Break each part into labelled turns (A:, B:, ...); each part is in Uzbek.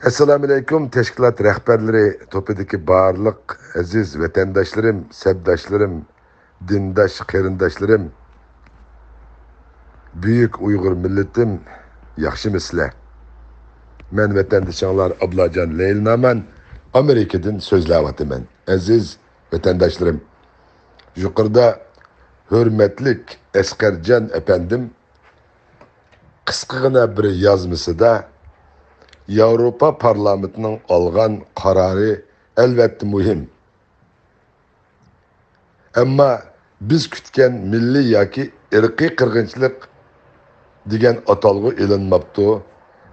A: Assalamu alaykum teşkilat rehberleri topidagi barliq aziz vatandaşlarım, sebdaşlarım, dindaş qarindaşlarım, büyük Uyghur milletim, yaxshimisizlar? Men vatandaşlar Ablacan Leylnaman Amerikadan so'zlayapman. Aziz vatandaşlarım, yuqorida hurmatlik Asqarjon efendim qisqagina bir yozmasida Avrupa Parlamentining olgan qarori albatta muhim. Ammo biz kutgan milliy yoki irqiy qirg'inchilik degan atalg'u ilinmabdi.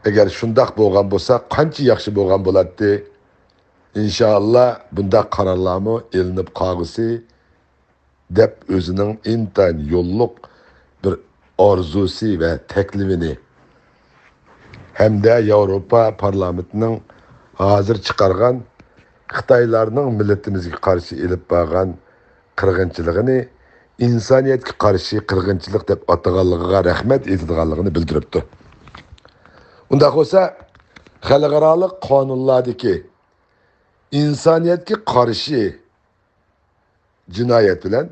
A: Agar shundoq bo'lgan bo'lsa, qancha yaxshi bo'lgan bo'lardi. Inshaalloh bunda qarorlarmi ilinib qolg'isi deb o'zining intayin yo'lliq bir orzusi va taklifini hamda Avrupa Parlamentining hozir chiqargan Xitoylarning millatimizga qarshi elib borgan qirg'inchiligini insoniyatga qarshi qirg'inchilik deb ataganligiga rahmat aytadiganligini bildiribdi. Unda bo'lsa, xalqaro qonunlardagi insoniyatga qarshi jinoyat bilan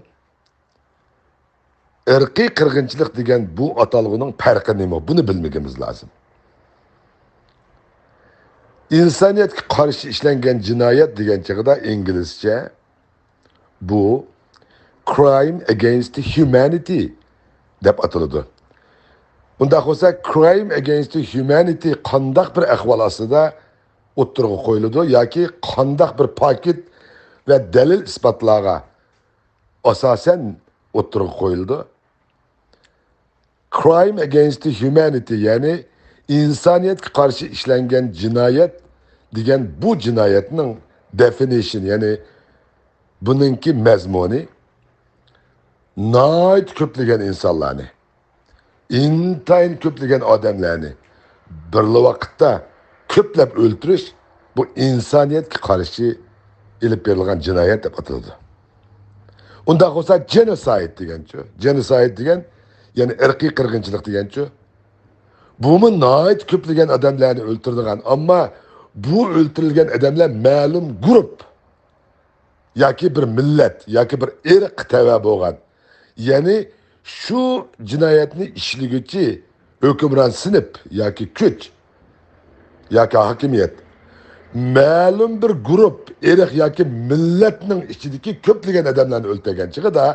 A: irqiy qirg'inchilik degan bu atalg'uning farqi nima? Buni bilmagimiz lozim. İnsaniyetga qarshi ishlangan jinoyat degan chig'ida inglizcha bu crime against humanity deb ataladi. Unda bo'lsa crime against humanity qandaq bir ahvol ostida o'ttirg'i qo'yiladi yoki qandaq bir paket va dalil isbotlarga asosan o'ttirg'i qo'yiladi. Crime against humanity ya'ni insoniyatga qarshi ishlangan jinoyat degan bu jinoyatning definition ya'ni buningki mazmuni nayt ko'plagan insonlarni, intayin ko'plagan odamlarni birli vaqtda ko'plab o'ldirish bu insoniyatga qarshi ilib berilgan jinoyat deb ataladi. Unda bo'lsa genocide deganchi, genocide degan ya'ni irqiy qirg'inchilik deganchi. Bu nayt ko'plagan odamlarni o'ldiradigan, ammo bu o'ldirilgan odamlar ma'lum guruh yoki bir millat yoki bir irq tava bo'lgan. Ya'ni shu jinoyatni ishlaguvchi hukmron sinf yoki kuch yoki hokimiyat ma'lum bir guruh irq yoki millatning ichidagi ko'plagan odamlarni o'ldirgan chig'ida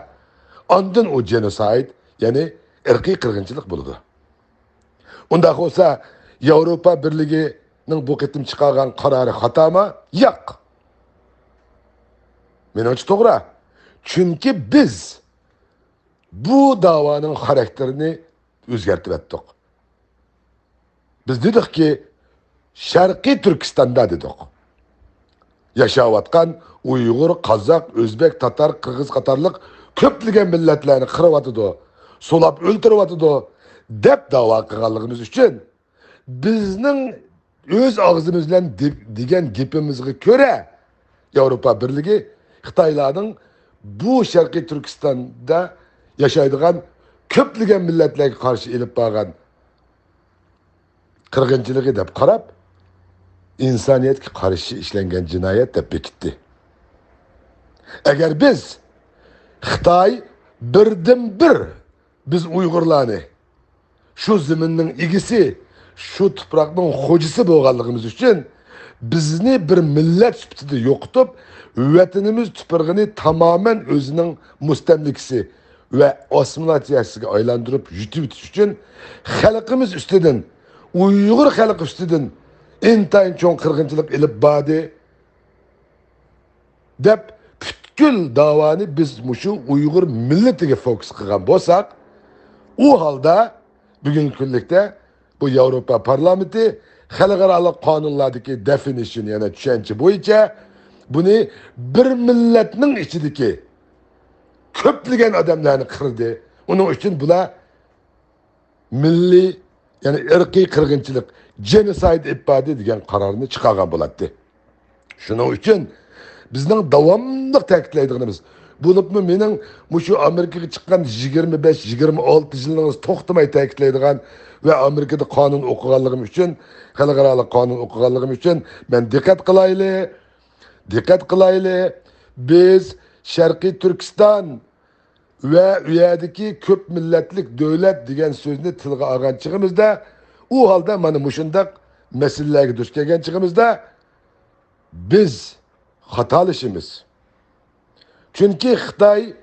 A: ondan u genocide ya'ni irqiy qirg'inchilik bo'ladi. Unda bo'lsa Avrupa Birligining bu qitim chiqargan qarori xatomi? Yo'q. Menimcha to'g'ri. Chunki biz bu da'voning xarakterini o'zgartirib etdik. Biz dedikki, Sharqiy Turkistonda dedik. Yashayotgan Uyg'ur, Qozoq, O'zbek, Tatar, Qirg'iz qatorliq ko'plagan millatlarni qirib so'lab o'ltirib deb da'vo qilganligimiz uchun bizning o'z og'zimiz bilan degan gapimizga ko'ra Avrupa Birligi Xitoylarning bu Sharqiy Turkistonda yashaydigan ko'plagan millatlarga qarshi elib borgan qirg'inchiligi deb qarab insoniyatga qarshi ishlangan jinoyat deb bekitdi. Agar biz Xitoy birdan-bir biz Uyg'urlarni shu zaminning egisi, shu tuproqning xo'jisi bo'lganligimiz uchun bizni bir millat sifatida yo'qotib, vatanimiz tuprog'ini tamoman o'zining mustamlikasi va assimilyatsiyasiga aylantirib yutib o'tish uchun xalqimiz ustidan, Uyg'ur xalqi ustidan intayin cho'ng qirg'inchilik ilib bordi deb butkul davoni biz shu Uyg'ur millatiga fokus qilgan bo'lsak, u holda bugungi kunlikda bu Avrupa Parlamenti xalqaro qonunlardagi definition yana tushuncha bo'yicha buni bir millatning ichidagi ko'plagan odamlarni qirdi. Uning uchun bular milliy ya'ni irqiy qirg'inchilik genocide ibadi degan qarorni chiqargan bo'ladi. Shuning uchun bizning davomli ta'kidlaydiganimiz Bulupmu mening mushu Amerikaga chiqqan 25-26 yilningiz to'xtamay ta'kidlaydigan va Amerikada qonun o'qiganligim uchun, xalqaro qonun o'qiganligim uchun men diqqat qilayli. Biz Sharqiy Turkiston ve üyedeki köp milletlik devlet degan sözünü tilga olgan chig'imizda, u holda mana mushundaq masalalarga duch kelgan chig'imizda biz xatolashimiz. Chunki Xitoy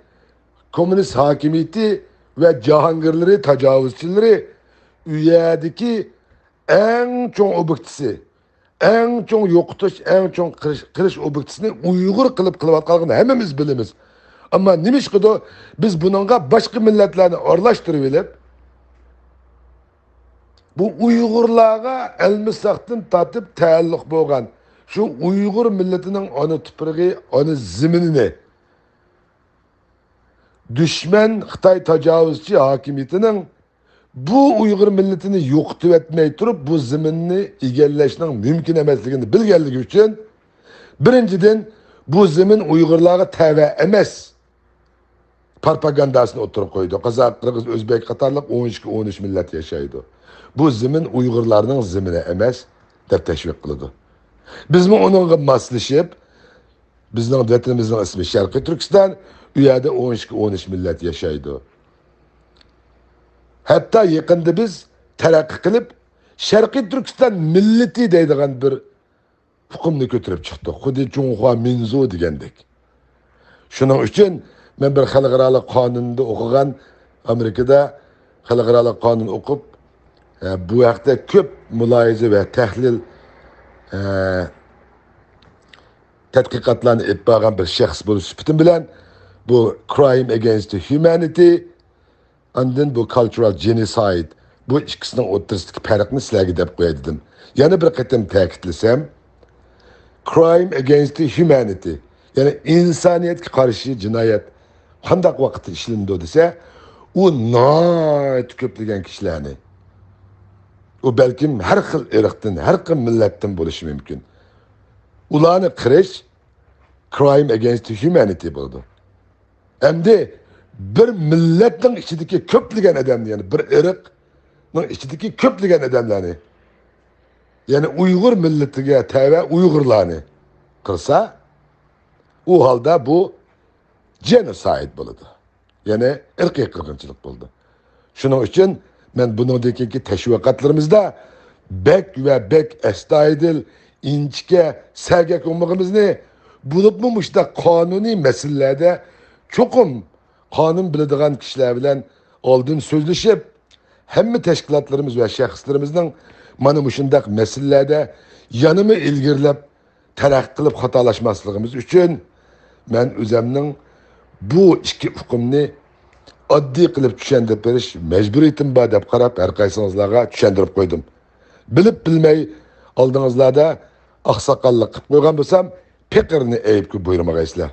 A: komünist hakimiyeti ve cahangirleri, tecavüzçileri üyedeki en çok obyektisi, en çok yokutuş, en çok kırış obyektisini Uygur kılıp atkalığını hemimiz bilimiz. Ama nimiş kudu biz bununla başka milletlerini arlaştırıp bu Uygurlarga elmisaktan tatıp taalluk bolgan şu Uygur milletinin onu tuprığı, onu ziminini düşman Xitay tecavüzçi hakimiyetinin bu Uygur milletini yokutup etmeyi turup bu ziminini igelleşinin mümkün emesligini bilgenligi için birinciden bu zimin Uygurlarga teve emes propagandasını oturup koydu. Kazak, Kırgız, Özbek, Katarlık 12-13 millet yaşaydı. Bu zimin Uygurlarının zimine emes dep teşvik kılıdı. Biz mi onunla maslışıp bizning vatanimizning ismi Sharqiy Turkiston, u yerda 12-13 millet yaşaydı. Hatta yaqinda biz taraqqiy qilib Sharqiy Turkiston millati deydigan bir hukmni ko'tarib chiqdik. Xuddi Chunhua Minzu degandek. Shuning uchun men bir xalqaro qonunda o'qigan, Amerikada xalqaro qonun o'qib, bu haqda ko'p muloyiza va tahlil tadqiqotlarni olib borgan bir shaxs bo'lish sifatim bilan bu crime against humanity andın bu cultural genocide bu ikkisining o'rtasidagi farqni sizlarga deb qo'yay dedim. Yana bir qatam ta'kidlasam, crime against humanity, yani insoniyatga qarshi jinoyat qanday vaqtda ishlandi desa, u noit ko'plagan kishilarni, u balkim har xil irqdan, har xil millatdan bo'lishi mumkin. Ularni qirish crime against humanity bo'ldi. Endi bir milletning ichidagi ko'plagan odamni, yani bir irqning ichidagi ko'plagan odamlarni, yani Uyg'ur millatiga tava Uyg'urlarni qilsa, u holda bu genocide bo'ladi. Yani irqiy qirg'inchilik bo'ldi. Shuning uchun men buningdagi tashviqotlarimizda bek va bek astoydil, inchga, sergak olmag'imizni bulupmu muşta kanuni meselelerdə çoxum qanun biladigan kişiler bilen oldun sözleşip hemme teşkilatlarımız ve şəxslərimizin mana muşundaq meselelerde yanımı ilgirlep tərəqqi qılıb xatalaşmaslığımız üçün mən özümün bu iki hukumni addi qılıb düşəndirib beriş mecburiyetim var deb qarab hər qaysınızlarga düşəndirib qoydum. Bilip bilmey aldığınızlarda axsaqallık qılıb qoyğan bolsam pikirini eğip buyurmağaysızlar.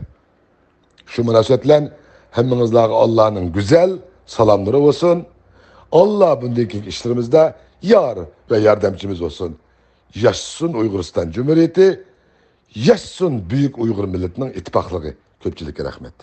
A: Şu münasebetle hemminizlerge Allah'ın güzel salamları olsun. Allah bundaki işlerimizde yar ve yardımcımız olsun. Yaşasın Uyguristan Cumhuriyeti, yaşasın büyük Uygur milletinin ittifaklığı. Köpçülük rahmet.